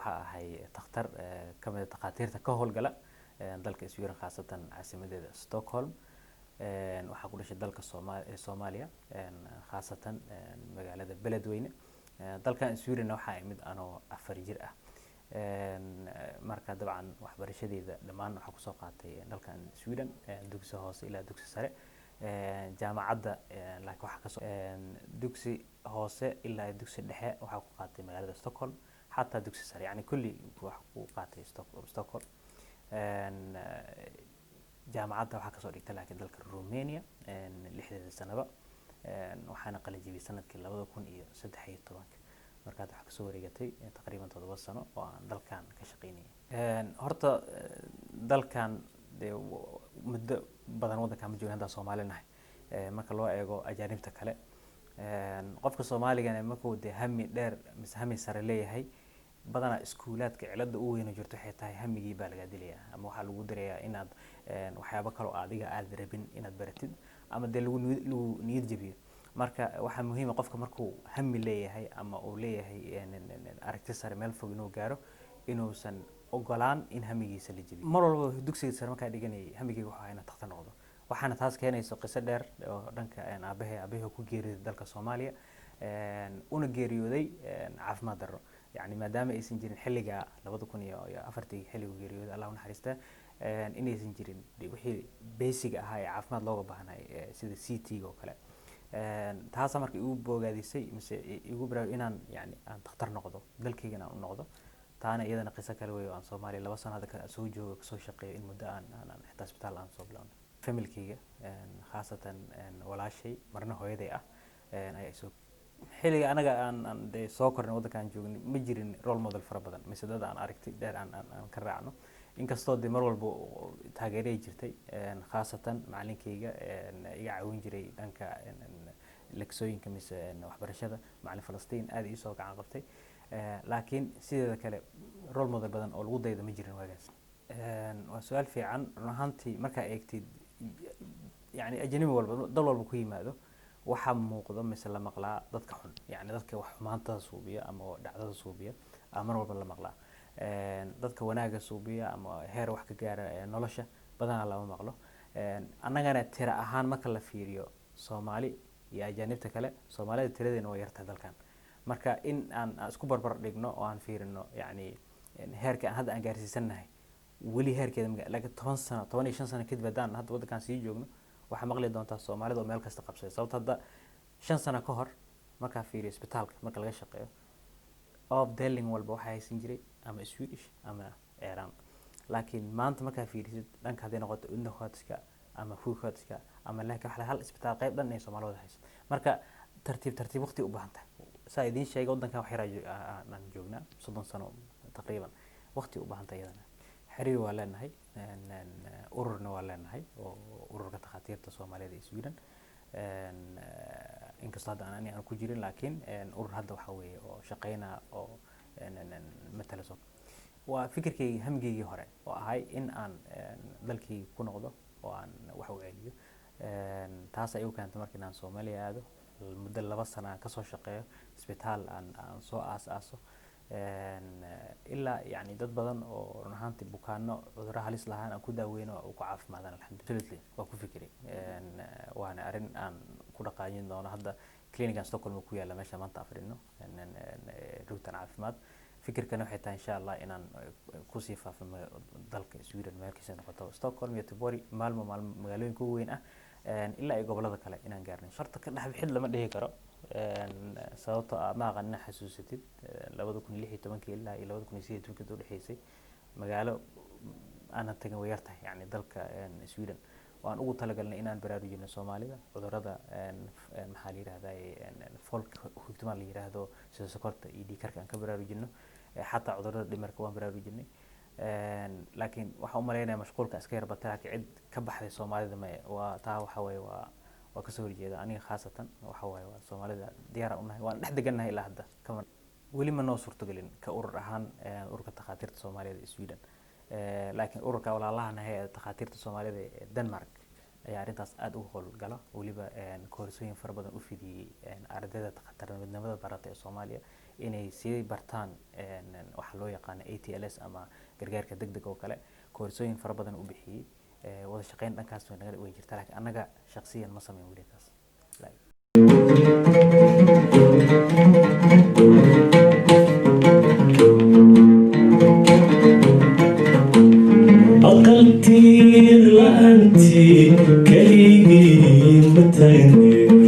waxa ahay takhtar kamid ah takhaatiirta ka howlgala dalka Sweden khaasatan caasimadeeda Stockholm. waxaa ku dhashay dalka Soomaaliya khaasatan magaalada Beledweyne. dalkan Sweden waxa mid anoo 4 jir ah. marka dabcan waxbarashadeeda dhamaan waxa ku soo qaatay dalkan Sweden dugsi hoose ilaa dugsi sare. jaamacadda laakiin waxa ka soo dugsi hoose ilaa dugsi dhexe waxa ku qaatay magaalada Stockholm, حتى dugsi sare yani kulli wax ku qaatay Stockholm. jaamacadda waxa ka soo dhigtay laakiin dalka Romania 6 sanaba. waxaana qalin jebiyay sanadkii 2013. marka waxa ka soo wareegatay taqriiban 7 sano oo aan dalkan ka shaqeynayay. horta dalkan muddo badan wadanka ma joogin hadda Soomaaliyeed marka loo eego ajaanibta kale. qofka Soomaaliga markuu hami dheer mise hami sare leeyahay badana iskuulaadka cilada u weyn jirto waxay tahay hamigii baa laga dilayaa ama waxa lagu dareeyaa inaad waxyaabo kale oo adiga aad rabin inaad baratid ama lagu niyad jabiyo. marka waxa muhiim ah qofka markuu hami leeyahay ama uu leeyahay aragti sare meel fog inuu gaaro inuusan ogolaan in hamigiisa la jabiyo. mar walba dugsiga sare marka dhiganay hamigeyga waxa ayna takhtar noqdo. waxaana taas keenayso qiso dheer oo dhanka aabahay ku geeriyooday dalka Soomaaliya una geeriyooday caafimaad darro. يعني maadaama aysan jirin xilliga 2004 xilliga geeriyooday Allah u naxariista inaysan jirin wixii basic ah ee caafimaad looga baahnay sida CT oo kale. taas markii uu boogaadisay mise igu baraw inaan yani aan takhtar noqdo dalkayga aan u noqdo. taana iyadana qiso kale weey oo aan Soomaaliya 2 sano hadda ka soo joogo soo shaqeeyo in muddo aan hospital aan soo bilaawno. familkayga khaasatan walaashay marna hooyaday ah ay soo xilliga anaga aan soo kornay wadankan joognay ma jirin role model fara badan mise dad aan aragtay dheer aan ka raacno. inkastoo mar walba taageeray jirtay khaasatan macallinkayga iga caawin jiray dhanka leksooyinka mise waxbarashada macallin Falastiin aad ii soo gacan qabtay. laakiin sidoo kale role model badan oo lagu daydo ma jirin waagaas. waa su'aal fiican run ahaantii marka eegtid yani ajnabi walba dal walba ku yimaado waxa muuqdo mise la maqlaa dadka xun yani dadka wax xumaanta suubiya ama dhacdada suubiya mar walba la maqlaa. dadka wanaaga suubiya ama heer wax ka gaara nolosha badana lama maqlo. annagana tira ahaan marka la fiiriyo Soomaali iyo ajaanibta kale Soomaalida tiradeena waa yartahay dalkan. marka in aan isku barbar dhigno oo aan fiirino yani heerka aan hadda aan gaarsiisanahay wali heerkeeda laakiin 10 sano 15 sano kadib hadaan hadda wadankan sii joogno waxa maqli doontaa Soomaalida oo meel kasta qabsay sababta hadda 5 sano ka hor marka fiiriyo isbitaalka marka laga shaqeeyo of dealing walba waxa haysan jiray ama Swedish ama Iran. laakiin maanta marka fiirisid dhanka hadii noqoto Underhotska ama Fullhotska ama laakiin waxa hal isbitaal qayb dhan ay Soomaalida haysan. marka tartiib waqti u baahan tahay saa idin sheegay wadankan wax yar aan joognaa 30 sano taqriiban waqti u baahan tahay iyadana. xiriir waa leenahay ururna waa leenahay oo ururka takhaatiirta Soomaaliyeed ee Sweden. inkastoo hadda aan ku jirin laakiin urur hadda waxa weeye oo shaqeynaa oo matalaso. waa fikirkayga hamigeyga hore oo ahay in aan dalkii ku noqdo oo aan wax u celiyo. taas ay u keentay markii aan Soomaaliya aado muddo 2 sano aan ka soo shaqeeyo isbitaal aan soo aaso. ilaa yani dad badan oo run ahaantii bukaano cudurro halis lahaan aan ku daaweyno oo ku caafimaadaan alxamdulillah. waa ku fikiray waana arin aan ku dhaqaajin doono hadda clinic Stockholm ku yaala meesha maanta afrino rugtan caafimaad. fikirkan waxay tahay insha Allah inaan ku sii faafino dalka Sweden meelkiisa noqoto Stockholm iyo Göteborg maalmo magaalooyinka ugu weyn ah ilaa ay gobolada kale inaan gaarno. sharta ka dhax bixid lama dhihi karo sababtoo ah ma aqaan xasuusatid 2016 ilaa 2018 u dhaxaysay magaalo aan tagay way yartahay yani dalka Sweden waan ugu talagalnay inaan baraarujino Soomaalida cudurrada maxaa la yiraahdaa folk ihtimaal la yiraahdo sida sokorta iyo dhiigkarka aan ka baraarujino xataa cudurrada dhimarka waan baraarujinay. laakiin waxa u maleynaa mashquulka iska yar bataa cid ka baxday Soomaalida ma waa taa waxa way waa ka soo horjeeda aniga khaasatan waxa way waa Soomaalida diyaar u nahay waan dhex deganahay ilaa hadda kama wali ma noo suurtagelin ka urur ahaan ururka takhaatiirta Soomaaliyeed ee Sweden. laakiin ururka walaalahan ee takhaatiirta Soomaaliyeed ee Denmark ayaa arrintaas aad uga howlgala weliba koorsooyin fara badan u fidiyey ardayda takhatarnimada barata ee Soomaaliya inay sii bartaan waxa loo yaqaan ATLS ama gargaarka degdeg oo kale koorsooyin fara badan u bixiyey wada shaqeyn dhankaas way jirtaa laakiin anaga shakhsiyan ma sameyn weli taas أقلتي لأنتي كليجي متاني